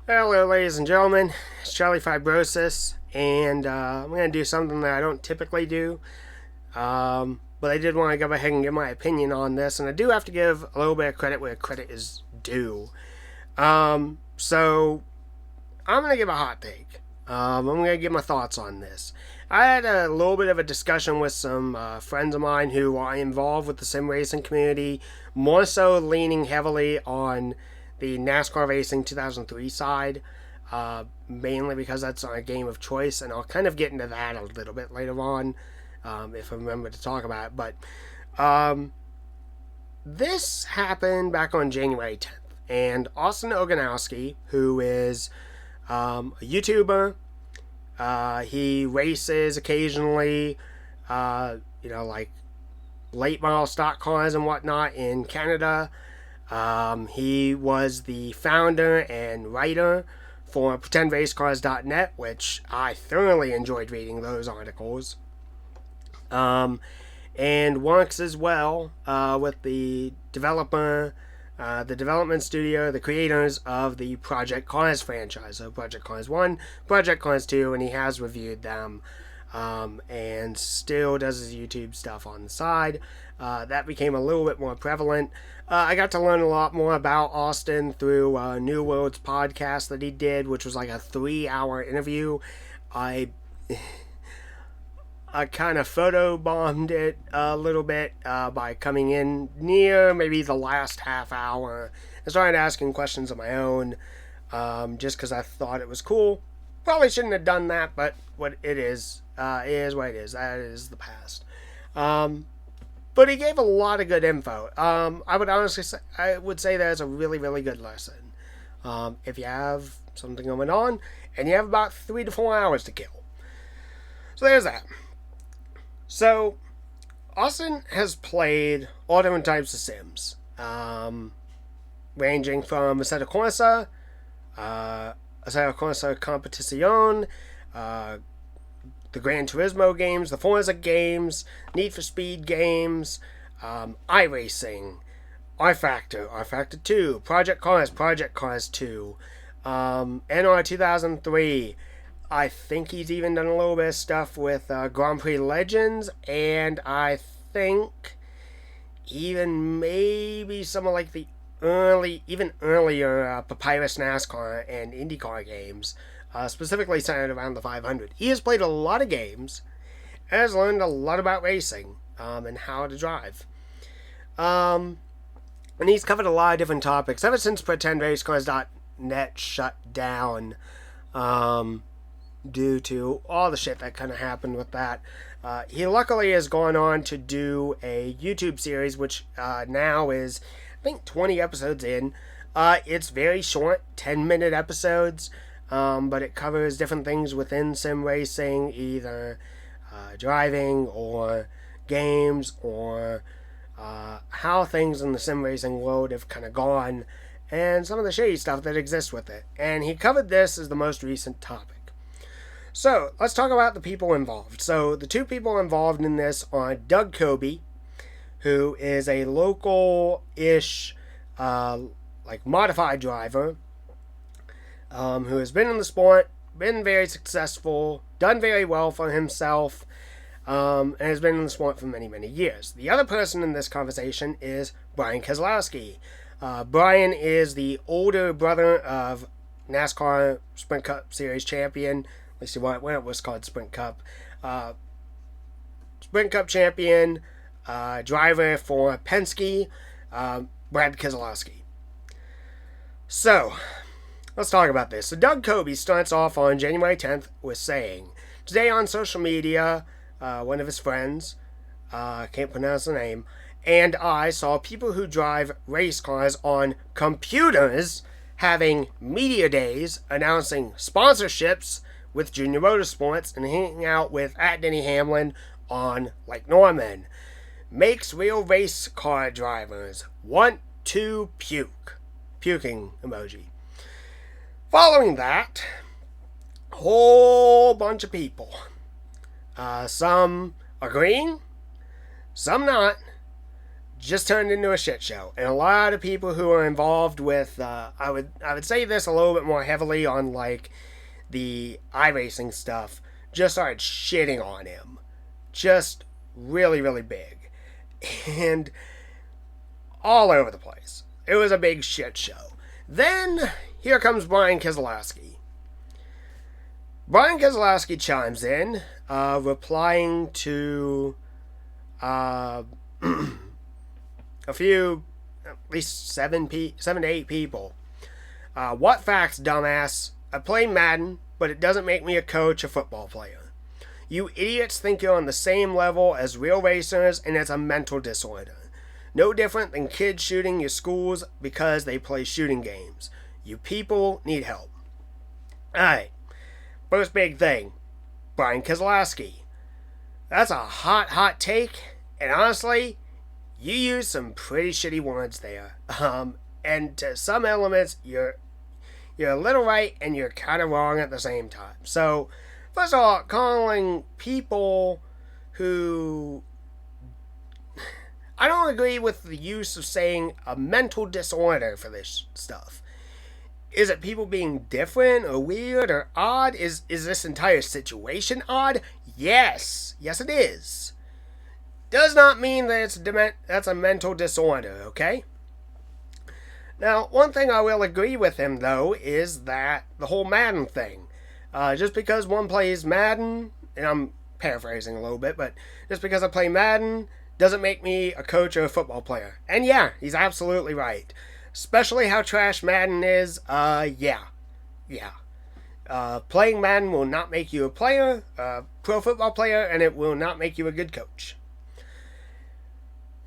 Hello, ladies and gentlemen. It's Charlie Fibrosis, and I'm going to do something that I don't typically do. But I did want to go ahead and give my opinion on this, and I do have to give a little bit of credit where credit is due. So I'm going to give a hot take. I'm going to give my thoughts on this. I had a little bit of a discussion with some friends of mine who are involved with the sim racing community, more so leaning heavily on the NASCAR Racing 2003 side, mainly because that's a game of choice, and I'll kind of get into that a little bit later on if I remember to talk about it. But this happened back on January 10th, and Austin Oganowski, who is a YouTuber, he races occasionally, like late model stock cars and whatnot in Canada. He was the founder and writer for PretendRaceCars.net, which I thoroughly enjoyed reading those articles. And works as well with the developer, the development studio, the creators of the Project Cars franchise. So Project Cars 1, Project Cars 2, and he has reviewed them. And still does his YouTube stuff on the side. That became a little bit more prevalent. I got to learn a lot more about Austin through New World's podcast that he did, which was like a 3-hour interview. I kind of photobombed it a little bit by coming in near maybe the last half hour and started asking questions of my own just because I thought it was cool. Probably shouldn't have done that, but what it is what it is. That is the past. But he gave a lot of good info. I would say that's a really, really good lesson. If you have something going on and you have about 3 to 4 hours to kill. So there's that. So Austin has played all different types of sims, ranging from Assetto Corsa, Assetto Corsa Competizione, the Gran Turismo games, the Forza games, Need for Speed games, iRacing, R-Factor, R-Factor 2, Project Cars 2, NR 2003. I think he's even done a little bit of stuff with Grand Prix Legends, and I think even maybe some of like the earlier Papyrus NASCAR and IndyCar games. Specifically centered around the 500. He has played a lot of games and has learned a lot about racing and how to drive. And he's covered a lot of different topics ever since PretendRaceCars.net shut down due to all the shit that kind of happened with that. He luckily has gone on to do a YouTube series, which now is, I think, 20 episodes in. It's very short, 10-minute episodes. But it covers different things within sim racing, either driving or games or how things in the sim racing world have kind of gone and some of the shady stuff that exists with it. And he covered this as the most recent topic. So let's talk about the people involved. So the two people involved in this are Doug Kobe, who is a local-ish modified driver, who has been in the sport, been very successful, done very well for himself, and has been in the sport for many, many years. The other person in this conversation is Brian Keselowski. Brian is the older brother of NASCAR Sprint Cup Series champion, at least when it was called Sprint Cup. Sprint Cup champion, driver for Penske, Brad Keselowski. So let's talk about this. So Doug Kobe starts off on January 10th with saying, today on social media, one of his friends, can't pronounce the name, and I saw people who drive race cars on computers having media days, announcing sponsorships with Junior Motorsports and hanging out with @Denny Hamlin on Lake Norman. Makes real race car drivers want to puke. Puking emoji. Following that, whole bunch of people. Some agreeing, some not, just turned into a shit show. And a lot of people who are involved with, I would say this a little bit more heavily on like the iRacing stuff, just started shitting on him. Just really, really big. And all over the place. It was a big shit show. Then, here comes Brian Keselowski. Brian Keselowski chimes in, replying to a few, at least 7 to 8 people. What facts, dumbass? I play Madden, but it doesn't make me a coach or football player. You idiots think you're on the same level as real racers, and it's a mental disorder. No different than kids shooting your schools because they play shooting games. You people need help. Alright, first big thing. Brian Keselowski. That's a hot take, and honestly, you used some pretty shitty words there. And to some elements, you're a little right, and you're kind of wrong at the same time. So, first of all, calling people who... I don't agree with the use of saying a mental disorder for this stuff. Is it people being different or weird or odd? Is this entire situation odd? Yes. Yes, it is. Does not mean that that's a mental disorder, okay? Now, one thing I will agree with him, though, is that the whole Madden thing. Just because one plays Madden, and I'm paraphrasing a little bit, but just because I play Madden doesn't make me a coach or a football player. And yeah, he's absolutely right. Especially how trash Madden is, yeah. Playing Madden will not make you a player, a pro football player, and it will not make you a good coach.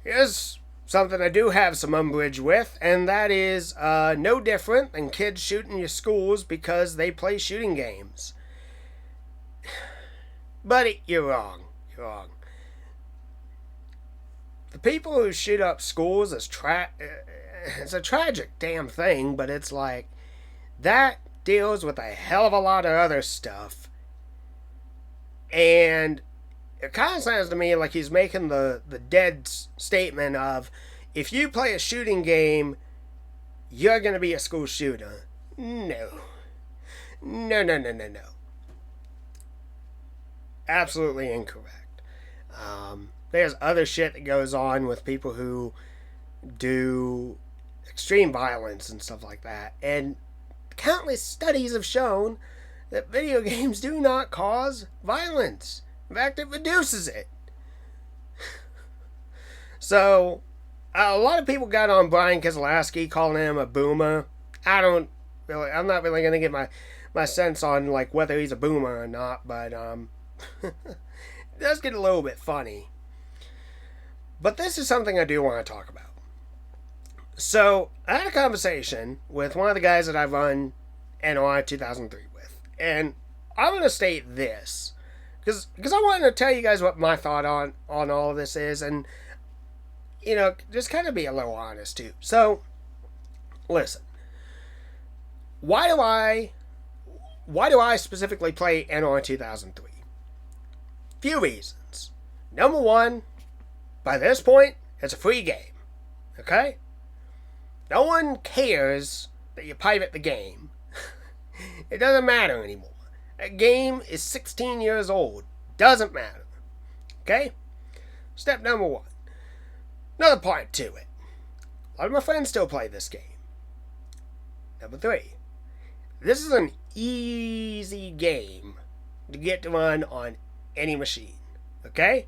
Here's something I do have some umbrage with, and that is no different than kids shooting your schools because they play shooting games. Buddy, you're wrong. You're wrong. The people who shoot up schools is it's a tragic damn thing, but it's like that deals with a hell of a lot of other stuff. And it kind of sounds to me like he's making the dead statement of, if you play a shooting game, you're going to be a school shooter. No. No. Absolutely incorrect. There's other shit that goes on with people who do extreme violence and stuff like that. And countless studies have shown that video games do not cause violence. In fact, it reduces it. So, a lot of people got on Brian Keselowski, calling him a boomer. I'm not really going to get my sense on like whether he's a boomer or not, but it does get a little bit funny. But this is something I do want to talk about. So, I had a conversation with one of the guys that I run NR 2003 with. And I'm going to state this. Because I wanted to tell you guys what my thought on all of this is. And, you know, just kind of be a little honest too. So, listen. Why do I specifically play NR 2003? Few reasons. Number one, by this point, it's a free game. Okay? No one cares that you pirate the game. It doesn't matter anymore. That game is 16 years old. Doesn't matter. Okay? Step number one. Another part to it. A lot of my friends still play this game. Number three. This is an easy game to get to run on any machine. Okay?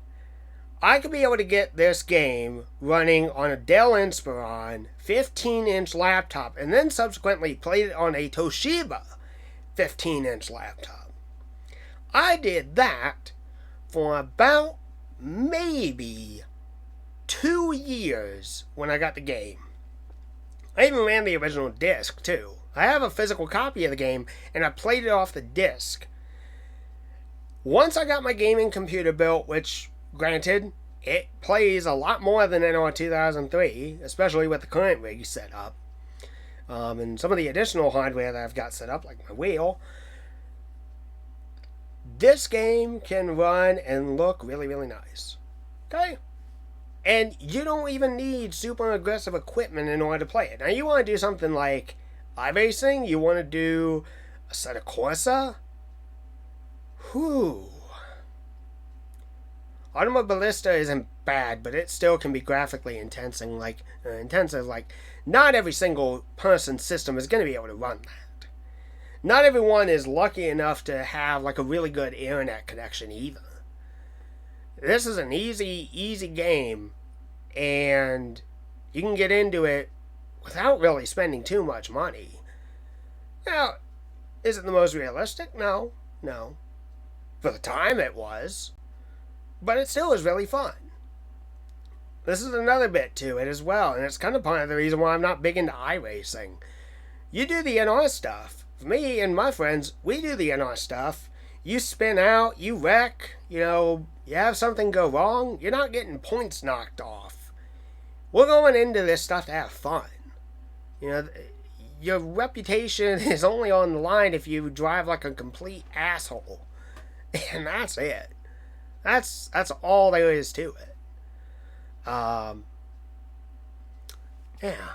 I could be able to get this game running on a Dell Inspiron 15-inch laptop and then subsequently play it on a Toshiba 15-inch laptop. I did that for about maybe 2 years when I got the game. I even ran the original disc too. I have a physical copy of the game and I played it off the disc. Once I got my gaming computer built, which, granted, it plays a lot more than NR 2003, especially with the current rig set up. And some of the additional hardware that I've got set up, like my wheel. This game can run and look really, really nice. Okay? And you don't even need super aggressive equipment in order to play it. Now, you want to do something like iRacing? You want to do a set of Corsa? Whew. Automobilista isn't bad, but it still can be graphically intensive. Like, not every single person's system is going to be able to run that. Not everyone is lucky enough to have like a really good internet connection either. This is an easy game, and you can get into it without really spending too much money. Now, is it the most realistic? No. For the time it was. But it still is really fun. This is another bit to it as well, and it's kind of part of the reason why I'm not big into iRacing. You do the NR stuff. For me and my friends, we do the NR stuff. You spin out, you wreck, you have something go wrong, you're not getting points knocked off. We're going into this stuff to have fun. Your reputation is only on the line if you drive like a complete asshole. And that's it. That's all there is to it. Yeah.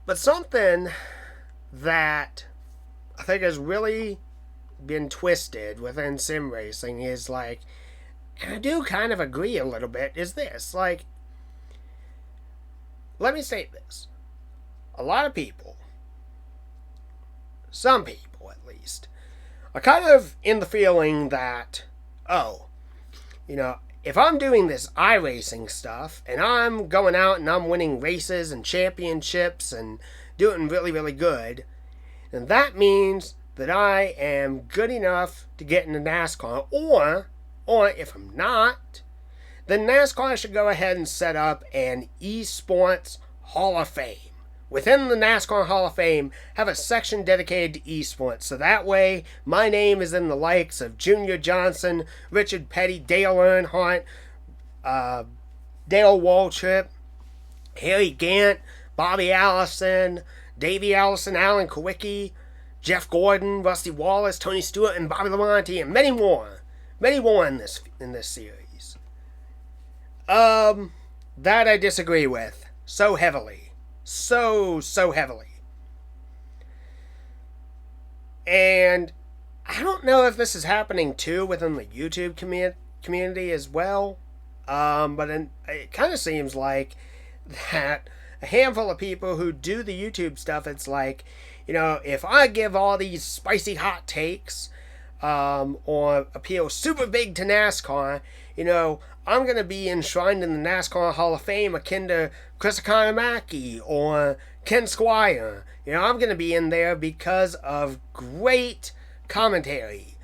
But something that I think has really been twisted within sim racing is like, and I do kind of agree a little bit, is this. Like, let me state this. A lot of people, some people at least, are kind of in the feeling that, if I'm doing this iRacing stuff and I'm going out and I'm winning races and championships and doing really, really good, then that means that I am good enough to get into NASCAR. Or if I'm not, then NASCAR should go ahead and set up an esports Hall of Fame. Within the NASCAR Hall of Fame, have a section dedicated to esports. So that way, my name is in the likes of Junior Johnson, Richard Petty, Dale Earnhardt, Dale Waltrip, Harry Gant, Bobby Allison, Davey Allison, Alan Kowicki, Jeff Gordon, Rusty Wallace, Tony Stewart, and Bobby Lamonti, and many more. Many more in this series. That I disagree with so heavily. So heavily. And I don't know if this is happening too within the YouTube community as well. But it kind of seems like that a handful of people who do the YouTube stuff, it's like, if I give all these spicy hot takes, or appeal super big to NASCAR, I'm going to be enshrined in the NASCAR Hall of Fame akin to Chris Economaki or Ken Squire. I'm going to be in there because of great commentary.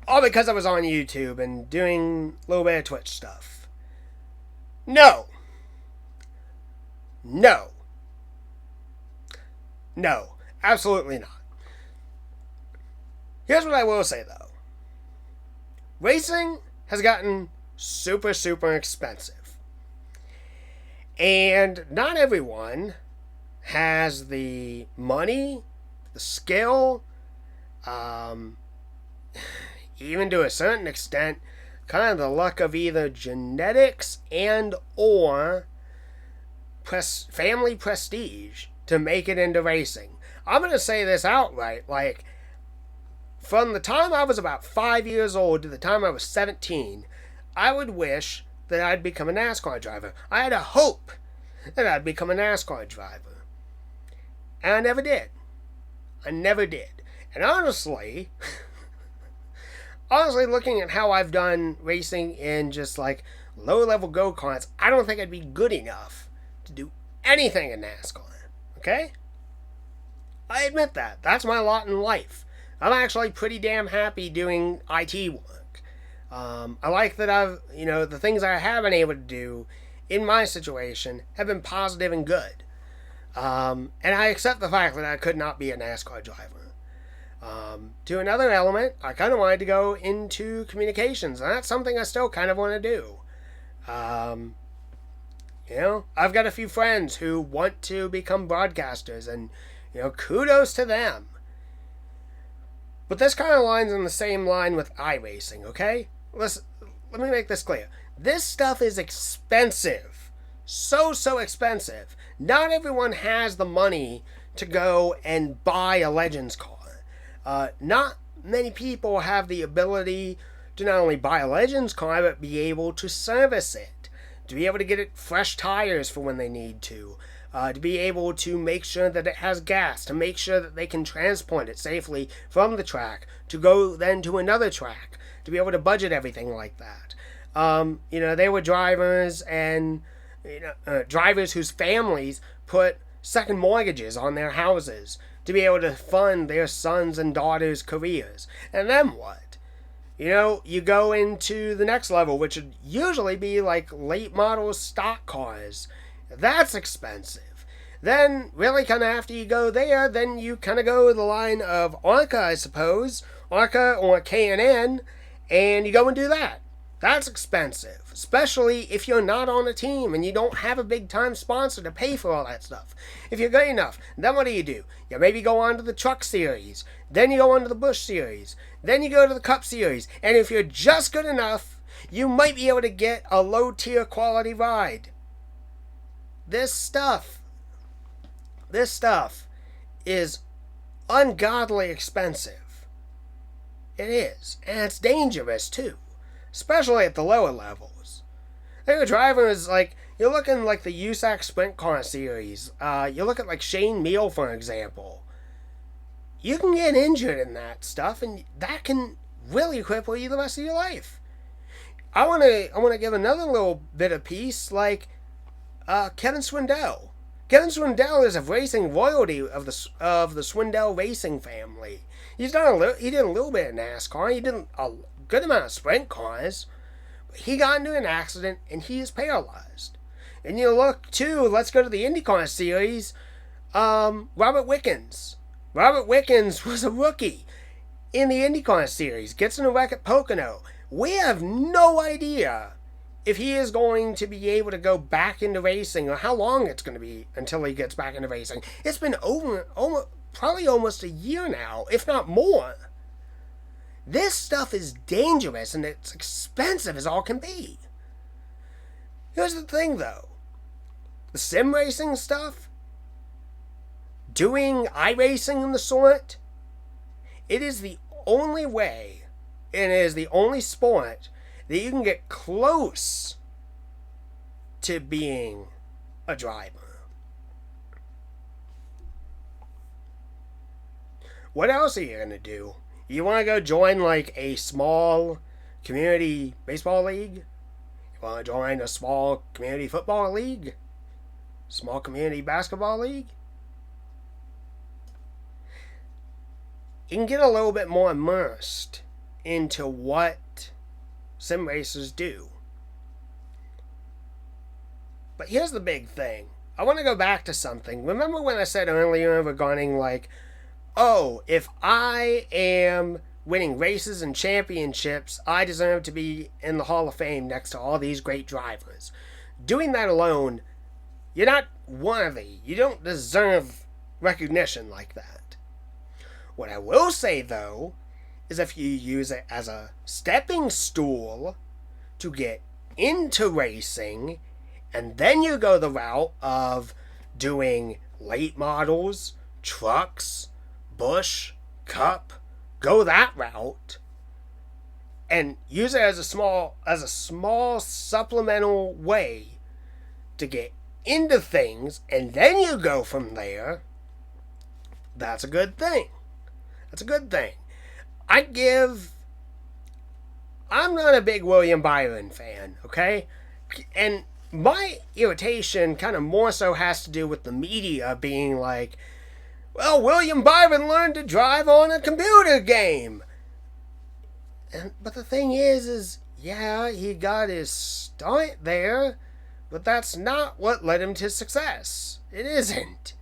All because I was on YouTube and doing a little bit of Twitch stuff. No, absolutely not. Here's what I will say, though. Racing has gotten super expensive. And not everyone has the money, the skill, even to a certain extent, kind of the luck of either genetics and or family prestige to make it into racing. I'm going to say this outright, like, from the time I was about 5 years old to the time I was 17, I would wish that I'd become a NASCAR driver. I had a hope that I'd become a NASCAR driver. And I never did. And honestly, looking at how I've done racing in just like low-level go-karts, I don't think I'd be good enough to do anything in NASCAR. Okay? I admit that. That's my lot in life. I'm actually pretty damn happy doing IT work. I like that the things I have been able to do in my situation have been positive and good. And I accept the fact that I could not be a NASCAR driver. To another element, I kind of wanted to go into communications, and that's something I still kind of want to do. I've got a few friends who want to become broadcasters, and, kudos to them. But this kind of lines in the same line with iRacing, okay? Let's let me make this clear. This stuff is expensive. So expensive. Not everyone has the money to go and buy a Legends car. Not many people have the ability to not only buy a Legends car, but be able to service it. To be able to get it fresh tires for when they need to be able to make sure that it has gas, to make sure that they can transport it safely from the track, to go then to another track, to be able to budget everything like that. They were drivers and drivers whose families put second mortgages on their houses to be able to fund their sons' and daughters' careers. And then what? You go into the next level, which would usually be like late model stock cars. That's expensive. Then, really kind of after you go there, then you kind of go the line of ARCA, I suppose. ARCA or K&N, and you go and do that. That's expensive, especially if you're not on a team and you don't have a big-time sponsor to pay for all that stuff. If you're good enough, then what do? You maybe go on to the Truck Series, then you go on to the Bush Series, then you go to the Cup Series, and if you're just good enough, you might be able to get a low-tier quality ride. This stuff is ungodly expensive. It is, and it's dangerous, too. Especially at the lower levels. There are drivers like, you look in like the USAC Sprint Car Series. You look at like Shane Meal, for example. You can get injured in that stuff, and that can really cripple you the rest of your life. I want to give another little bit of piece, like Kevin Swindell. Kevin Swindell is a racing royalty of the Swindell racing family. He did a little bit of NASCAR. He did a good amount of sprint cars. But he got into an accident and he is paralyzed. And you look too, let's go to the IndyCar series. Robert Wickens. Robert Wickens was a rookie in the IndyCar series. Gets in a wreck at Pocono. We have no idea if he is going to be able to go back into racing or how long it's going to be until he gets back into racing. It's been probably almost a year now, if not more. This stuff is dangerous and it's expensive as all can be. Here's the thing though. The sim racing stuff, doing iRacing and the sort, it is the only way, and it is the only sport that you can get close to being a driver. What else are you going to do? You want to go join like a small community baseball league? You want to join a small community football league? Small community basketball league? You can get a little bit more immersed into what sim racers do. But here's the big thing. I want to go back to something. Remember when I said earlier regarding like, oh, if I am winning races and championships, I deserve to be in the Hall of Fame next to all these great drivers. Doing that alone, you're not worthy. You don't deserve recognition like that. What I will say, though, is if you use it as a stepping stool to get into racing, and then you go the route of doing late models, trucks, Bush, Cup, go that route, and use it as a small supplemental way to get into things, and then you go from there, that's a good thing. That's a good thing. I'm not a big William Byron fan, okay? And my irritation kind of more so has to do with the media being like, well, William Byron learned to drive on a computer game. But the thing is, yeah, he got his start there, but that's not what led him to success. It isn't.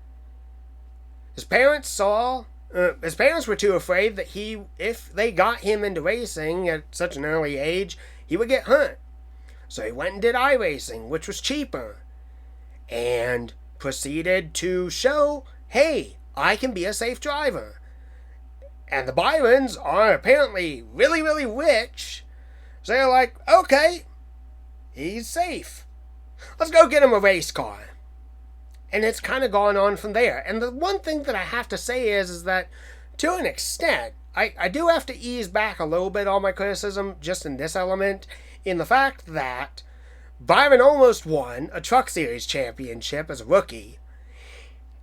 His parents were too afraid that if they got him into racing at such an early age, he would get hurt. So he went and did iRacing, which was cheaper, and proceeded to show, hey, I can be a safe driver. And the Byrons are apparently really, really rich, So they're like, okay, he's safe. Let's go get him a race car. And it's kind of gone on from there. And the one thing that I have to say is that to an extent, I do have to ease back a little bit on my criticism just in this element, in the fact that Byron almost won a Truck Series championship as a rookie.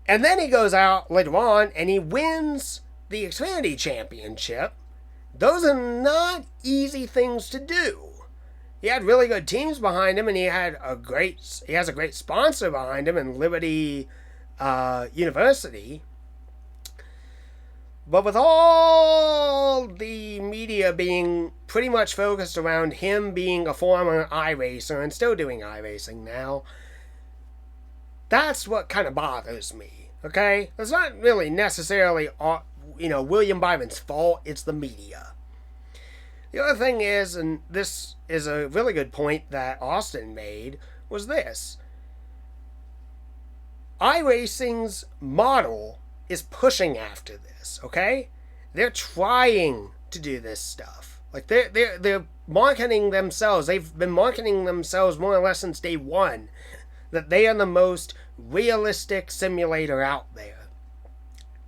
And then he goes out later on and he wins the Xfinity championship. Those are not easy things to do. He had really good teams behind him, and he has a great sponsor behind him in Liberty University. But with all the media being pretty much focused around him being a former iRacer and still doing iRacing now, that's what kind of bothers me, okay? It's not really necessarily, William Byron's fault, it's the media. The other thing is, and this is a really good point that Austin made, was this. iRacing's model is pushing after this, okay? They're trying to do this stuff. Like, they're marketing themselves. They've been marketing themselves more or less since day one, that they are the most realistic simulator out there.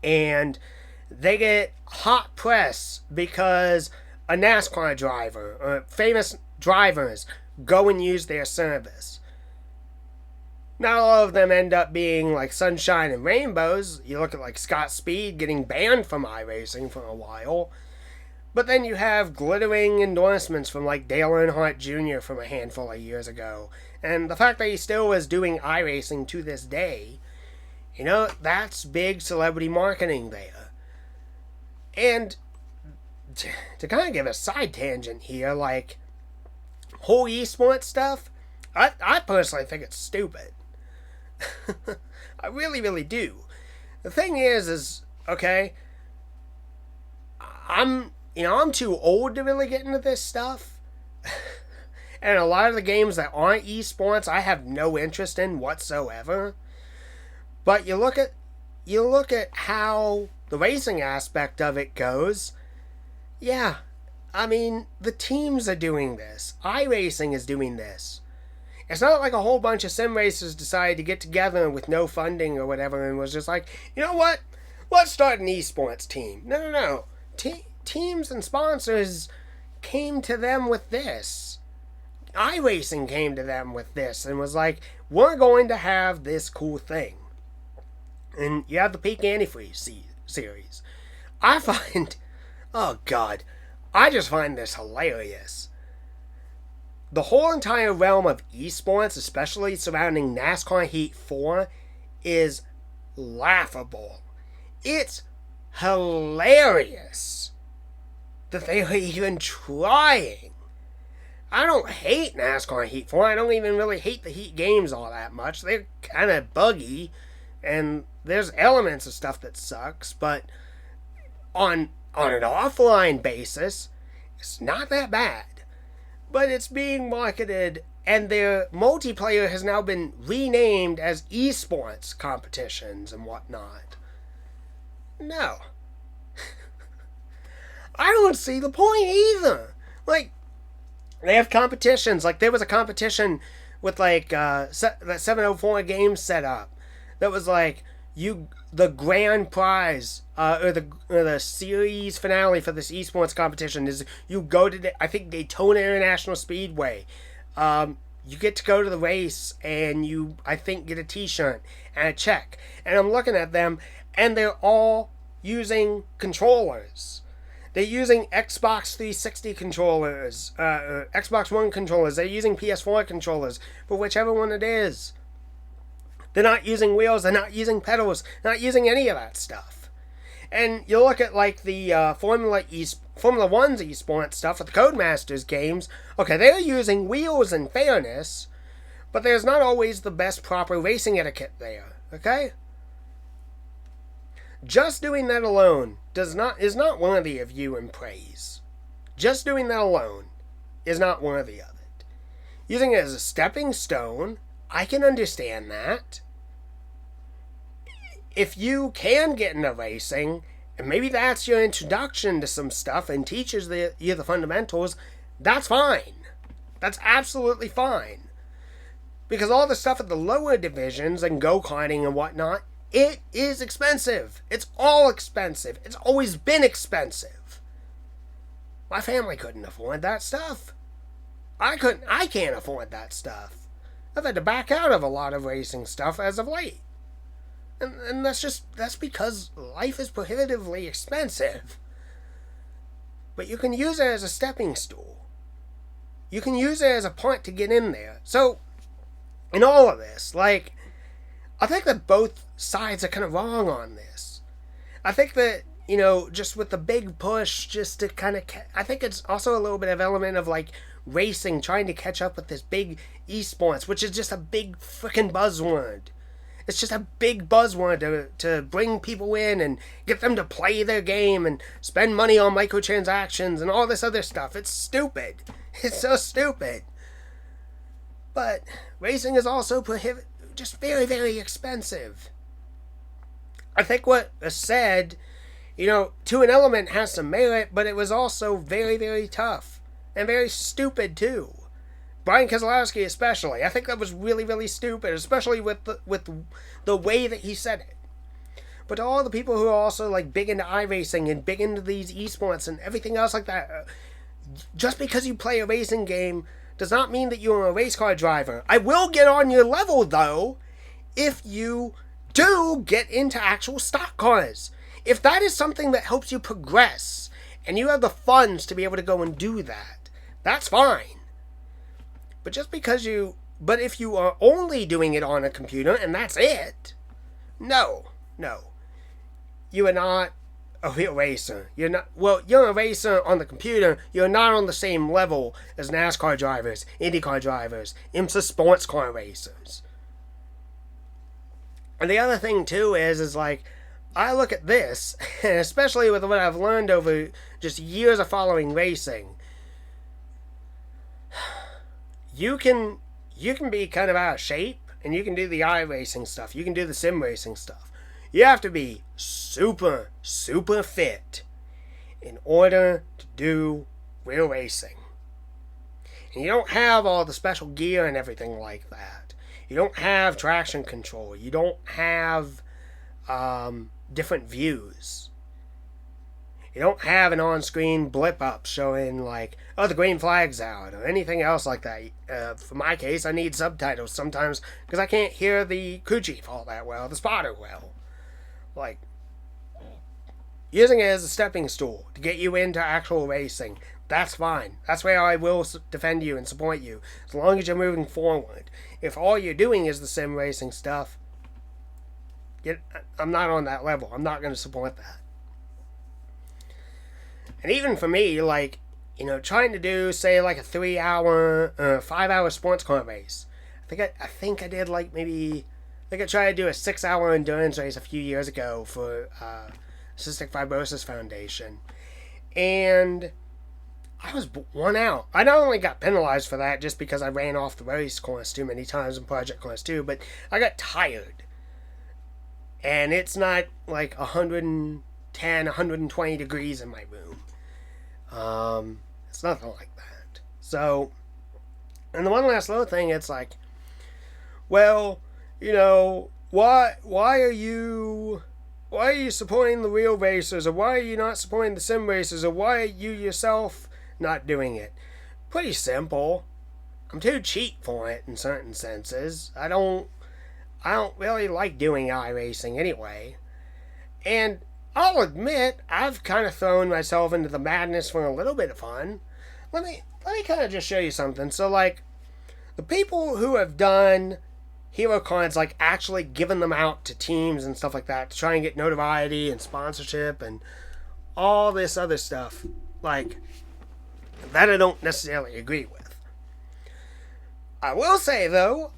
And they get hot press because a NASCAR driver or famous drivers go and use their service. Not all of them end up being like sunshine and rainbows. You look at like Scott Speed getting banned from iRacing for a while. But then you have glittering endorsements from like Dale Earnhardt Jr. from a handful of years ago. And the fact that he still is doing iRacing to this day, that's big celebrity marketing there. And to kind of give a side tangent here, like, whole esports stuff, I personally think it's stupid. I really, really do. The thing is, okay, I'm too old to really get into this stuff. And a lot of the games that aren't esports, I have no interest in whatsoever. But you look at how the racing aspect of it goes. Yeah, I mean, the teams are doing this. iRacing is doing this. It's not like a whole bunch of sim racers decided to get together with no funding or whatever and was just like, you know what? Let's start an esports team. No. Teams and sponsors came to them with this. iRacing came to them with this and was like, we're going to have this cool thing. And you have the Peak Antifreeze series. I find... Oh, God. I just find this hilarious. The whole entire realm of esports, especially surrounding NASCAR Heat 4, is laughable. It's hilarious that they are even trying. I don't hate NASCAR Heat 4. I don't even really hate the Heat games all that much. They're kind of buggy, and there's elements of stuff that sucks, but on an offline basis, it's not that bad. But it's being marketed, and their multiplayer has now been renamed as esports competitions and whatnot. No. I don't see the point either. Like, they have competitions. Like, there was a competition with, like, that 704 game set up that was like, the grand prize or the series finale for this esports competition is you go to I think Daytona International Speedway. You get to go to the race and you I think get a t-shirt and a check. And I'm looking at them and they're all using controllers. They're using Xbox 360 controllers, Xbox One controllers. They're using PS4 controllers for whichever one it is. They're not using wheels. They're not using pedals. They're not using any of that stuff. And you look at like the Formula 1's esports stuff with the Codemasters games. Okay, they're using wheels in fairness, but there's not always the best proper racing etiquette there. Okay? Just doing that alone is not worthy of you and praise. Just doing that alone is not worthy of it. Using it as a stepping stone, I can understand that. If you can get into racing, and maybe that's your introduction to some stuff and teaches you the fundamentals, That's fine. That's absolutely fine. Because all the stuff at the lower divisions and go-karting and whatnot, it is expensive. It's all expensive. It's always been expensive. My family couldn't afford that stuff. I can't afford that stuff. I've had to back out of a lot of racing stuff as of late. And that's because life is prohibitively expensive. But you can use it as a stepping stool. You can use it as a point to get in there. So, in all of this, I think that both sides are kind of wrong on this. I think that, just with the big push, just to kind of, I think it's also a little bit of element of racing, trying to catch up with this big esports, which is just a big freaking buzzword. It's just a big buzzword to bring people in and get them to play their game and spend money on microtransactions and all this other stuff. It's stupid. It's so stupid. But racing is also just very, very expensive. I think what is said, to an element has some merit, but it was also very, very tough. And very stupid, too. Brian Keselowski especially. I think that was really, really stupid, especially with the way that he said it. But to all the people who are also big into iRacing and big into these esports and everything else like that, just because you play a racing game does not mean that you're a race car driver. I will get on your level, though, if you do get into actual stock cars. If that is something that helps you progress, and you have the funds to be able to go and do that, that's fine. But but if you are only doing it on a computer and that's it, no. You are not a real racer. You're a racer on the computer. You're not on the same level as NASCAR drivers, IndyCar drivers, IMSA sports car racers. And the other thing too is I look at this, and especially with what I've learned over just years of following racing, you can be kind of out of shape, and you can do the iRacing stuff. You can do the sim racing stuff. You have to be super, super fit in order to do real racing. And you don't have all the special gear and everything like that. You don't have traction control. You don't have different views. You don't have an on-screen blip up showing the green flag's out or anything else like that. For my case, I need subtitles sometimes because I can't hear the crew chief all that well, the spotter well. Using it as a stepping stool to get you into actual racing, that's fine. That's where I will defend you and support you, as long as you're moving forward. If all you're doing is the sim racing stuff, I'm not on that level. I'm not going to support that. And even for me, trying to do, say, a 3-hour, 5-hour sports car race. I think I did, I tried to do a 6-hour endurance race a few years ago for Cystic Fibrosis Foundation. And I was worn out. I not only got penalized for that just because I ran off the race course too many times in Project Course 2, but I got tired. And it's not 110, 120 degrees in my room. It's nothing like that. So, and the one last little thing, it's why are you supporting the real racers, or why are you not supporting the sim racers, or why are you yourself not doing it? Pretty simple. I'm too cheap for it in certain senses. I don't really like doing iRacing anyway. And I'll admit, I've kind of thrown myself into the madness for a little bit of fun. Let me kind of just show you something. So, the people who have done hero cards, actually given them out to teams and stuff like that to try and get notoriety and sponsorship and all this other stuff, that I don't necessarily agree with. I will say, though,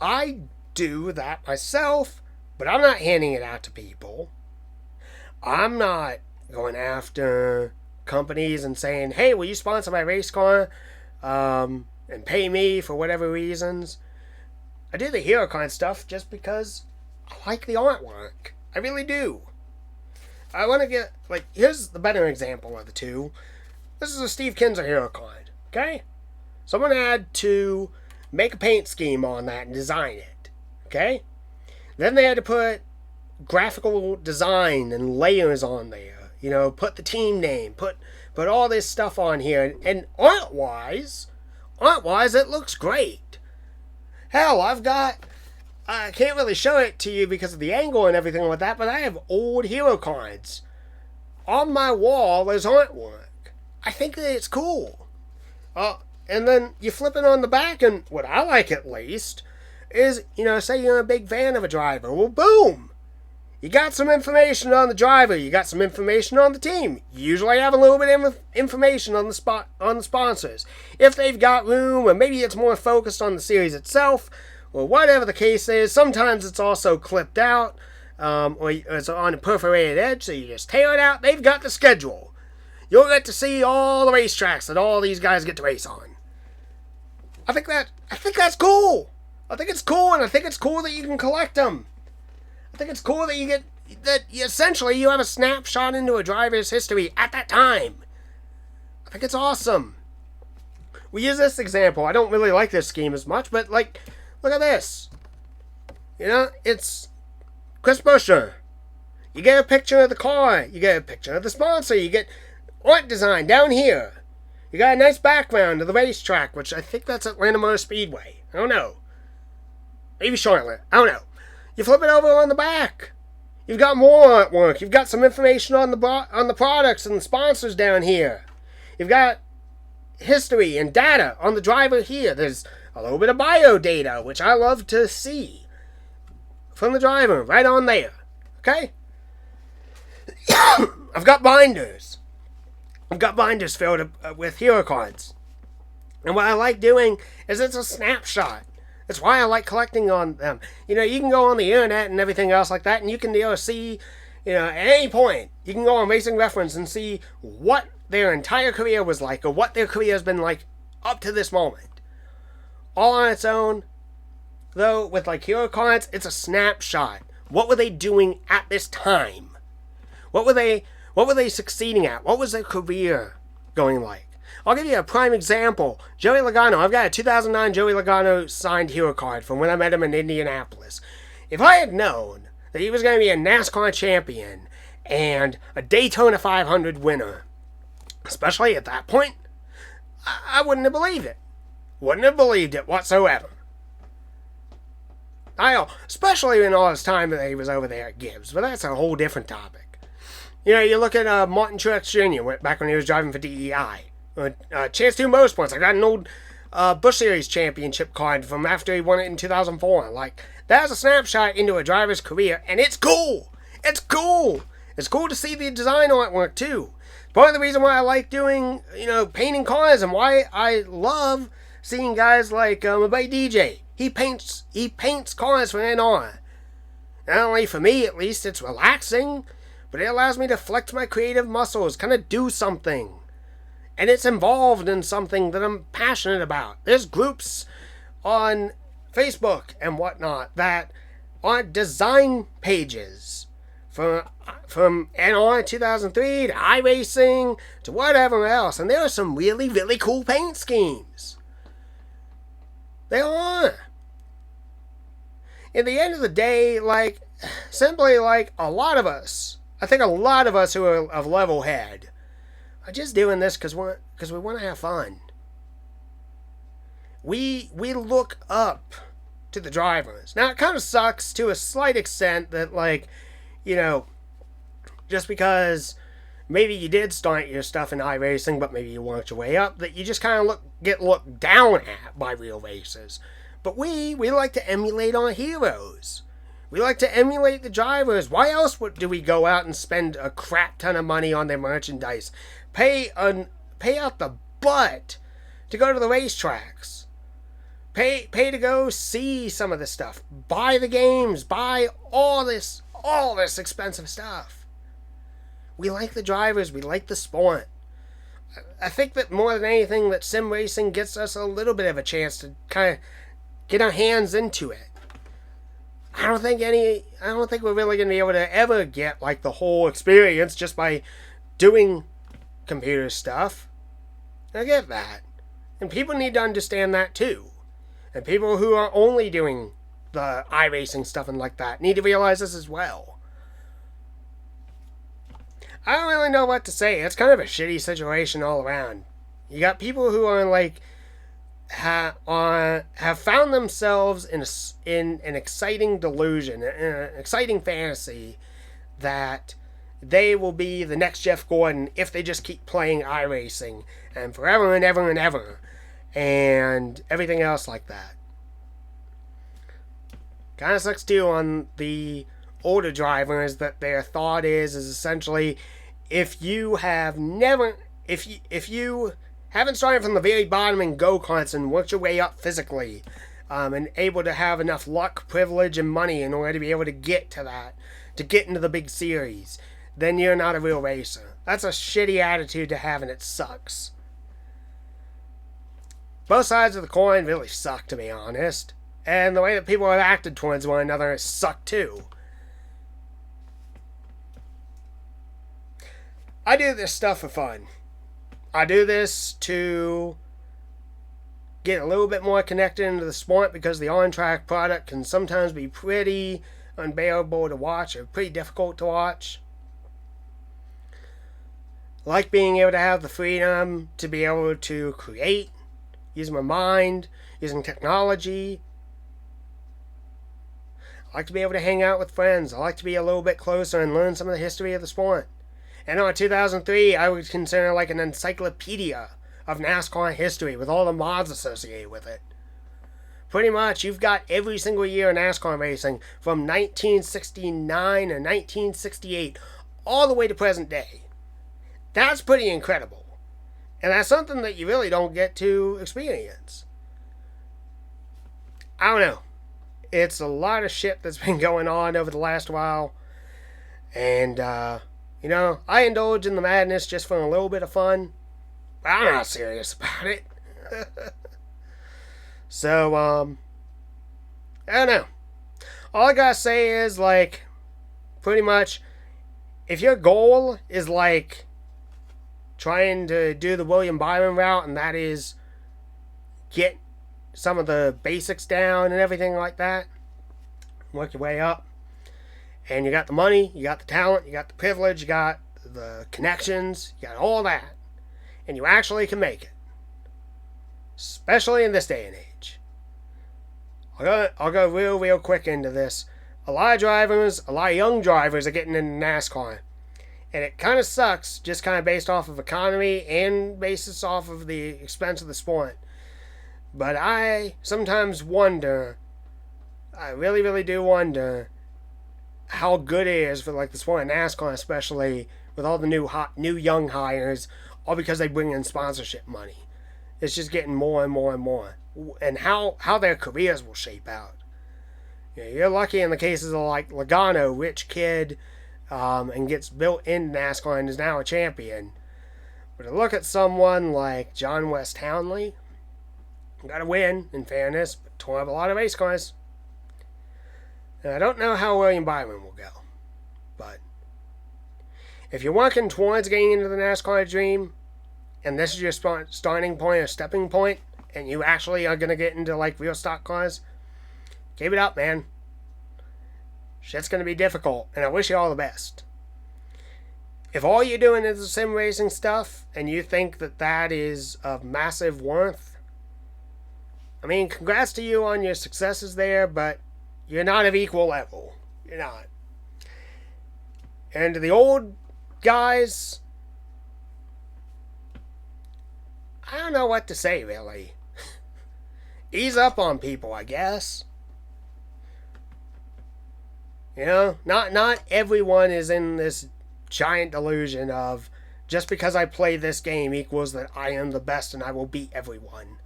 I do that myself, but I'm not handing it out to people. I'm not going after companies and saying, hey, will you sponsor my race car and pay me for whatever reasons? I do the hero card stuff just because I like the artwork. I really do. I want to get, here's the better example of the two. This is a Steve Kinzer hero card. Okay? Someone had to make a paint scheme on that and design it. Okay? Then they had to put graphical design and layers on there. Put the team name, put all this stuff on here. And art-wise, it looks great. Hell, I can't really show it to you because of the angle and everything like that, but I have old hero cards on my wall as artwork. I think that it's cool. And then you flip it on the back, and what I like at least is, say you're a big fan of a driver. Well, boom! You got some information on the driver. You got some information on the team. You usually have a little bit of information on the sponsors. If they've got room, or maybe it's more focused on the series itself, or whatever the case is. Sometimes it's also clipped out, or it's on a perforated edge, so you just tear it out. They've got the schedule. You'll get to see all the racetracks that all these guys get to race on. I think that's cool. I think it's cool, and I think it's cool that you can collect them. I think it's cool that essentially you have a snapshot into a driver's history at that time. I think it's awesome. We use this example. I don't really like this scheme as much, but look at this. It's Chris Buescher. You get a picture of the car. You get a picture of the sponsor. You get art design down here. You got a nice background of the racetrack, which I think that's Atlanta Motor Speedway. I don't know. Maybe Charlotte. I don't know. You flip it over on the back. You've got more artwork. You've got some information on the products and the sponsors down here. You've got history and data on the driver here. There's a little bit of bio data, which I love to see from the driver right on there. Okay? I've got binders. Filled with hero cards. And what I like doing is it's a snapshot. That's why I like collecting on them. You can go on the internet and everything else like that, and you can see, at any point, you can go on Racing Reference and see what their entire career was like, or what their career has been like up to this moment. All on its own, though, with hero cards, it's a snapshot. What were they doing at this time? What were they succeeding at? What was their career going like? I'll give you a prime example. Joey Logano. I've got a 2009 Joey Logano signed hero card from when I met him in Indianapolis. If I had known that he was going to be a NASCAR champion and a Daytona 500 winner, especially at that point, I wouldn't have believed it. Wouldn't have believed it whatsoever. Especially in all his time that he was over there at Gibbs, but that's a whole different topic. You look at Martin Truex Jr. back when he was driving for DEI. Chance 2 Motorsports. I got an old Busch Series championship card from after he won it in 2004. That's a snapshot into a driver's career, and it's cool. It's cool. It's cool to see the design artwork, too. Part of the reason why I like doing, painting cars, and why I love seeing guys like my buddy DJ. He paints cars for NR. Not only for me, at least, it's relaxing, but it allows me to flex my creative muscles, kind of do something. And it's involved in something that I'm passionate about. There's groups on Facebook and whatnot that are design pages from NR 2003 to iRacing to whatever else. And there are some really, really cool paint schemes. There are. At the end of the day, simply a lot of us, I think a lot of us who are of level head, are just doing this because we want to have fun. We look up to the drivers. Now, it kind of sucks to a slight extent that, just because maybe you did start your stuff in iRacing, but maybe you worked your way up, that you just kind of get looked down at by real racers. But we like to emulate our heroes. We like to emulate the drivers. Why else do we go out and spend a crap ton of money on their merchandise? Pay out the butt to go to the racetracks. Pay to go see some of this stuff. Buy the games. Buy all this expensive stuff. We like the drivers. We like the sport. I think that more than anything, that sim racing gets us a little bit of a chance to kind of get our hands into it. I don't think we're really going to be able to ever get the whole experience just by doing computer stuff. I get that. And people need to understand that too. And people who are only doing the iRacing stuff and like that need to realize this as well. I don't really know what to say. It's kind of a shitty situation all around. You got people who are like have found themselves in an exciting delusion, in an exciting fantasy that they will be the next Jeff Gordon if they just keep playing iRacing and forever and ever and ever and everything else like that. Kind of sucks too on the older drivers that their thought is essentially if you haven't started from the very bottom in go-karts and worked your way up physically and able to have enough luck, privilege, and money in order to be able to get to that, to get into the big series, then you're not a real racer. That's a shitty attitude to have, and it sucks. Both sides of the coin really suck, to be honest. And the way that people have acted towards one another has sucked too. I do this stuff for fun. I do this to get a little bit more connected into the sport because the on-track product can sometimes be pretty unbearable to watch or pretty difficult to watch. I like being able to have the freedom to be able to create, using my mind, using technology. I like to be able to hang out with friends. I like to be a little bit closer and learn some of the history of the sport. And in 2003, I would consider like an encyclopedia of NASCAR history with all the mods associated with it. Pretty much, you've got every single year in NASCAR racing from 1969 and 1968 all the way to present day. That's pretty incredible. And that's something that you really don't get to experience. I don't know. It's a lot of shit that's been going on over the last while. And, you know, I indulge in the madness just for a little bit of fun. But I'm not serious about it. So, I don't know. All I gotta say is, like, pretty much, if your goal is, like, trying to do the William Byron route, and that is get some of the basics down and everything like that, work your way up, and you got the money, you got the talent, you got the privilege, you got the connections, you got all that, and you actually can make it. Especially in this day and age. I'll go real quick into this. A lot of drivers, a lot of young drivers are getting into NASCAR. And it kind of sucks, just kind of based off of economy and basis off of the expense of the sport. But I sometimes wonder, I really do wonder, how good it is for like the sport of NASCAR, especially with all the new young hires, all because they bring in sponsorship money. It's just getting more and more and more. And how their careers will shape out. You know, you're lucky in the cases of like Logano, rich kid, and gets built in NASCAR and is now a champion. But to look at someone like John West Townley, got to win, in fairness, but tore up a lot of race cars. And I don't know how William Byron will go. But if you're working towards getting into the NASCAR dream, and this is your starting point or stepping point, and you actually are going to get into like real stock cars, keep it up, man. Shit's going to be difficult, and I wish you all the best. If all you're doing is the sim racing stuff, and you think that that is of massive worth, I mean, congrats to you on your successes there, but you're not of equal level. You're not. And to the old guys, I don't know what to say, really. Ease up on people, I guess. You know, not everyone is in this giant delusion of just because I play this game equals that I am the best and I will beat everyone.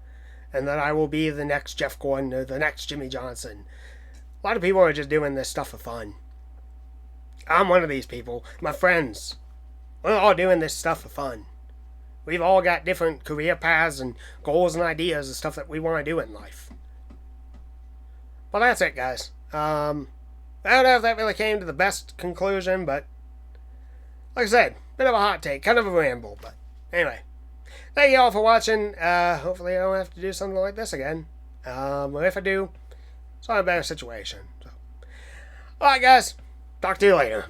And that I will be the next Jeff Gordon or the next Jimmy Johnson. A lot of people are just doing this stuff for fun. I'm one of these people. My friends, we're all doing this stuff for fun. We've all got different career paths and goals and ideas and stuff that we want to do in life. Well, that's it, guys. I don't know if that really came to the best conclusion, but like I said, bit of a hot take, kind of a ramble, but anyway. thank you all for watching. Hopefully I don't have to do something like this again. But if I do, it's not a better situation. So, alright guys, talk to you later.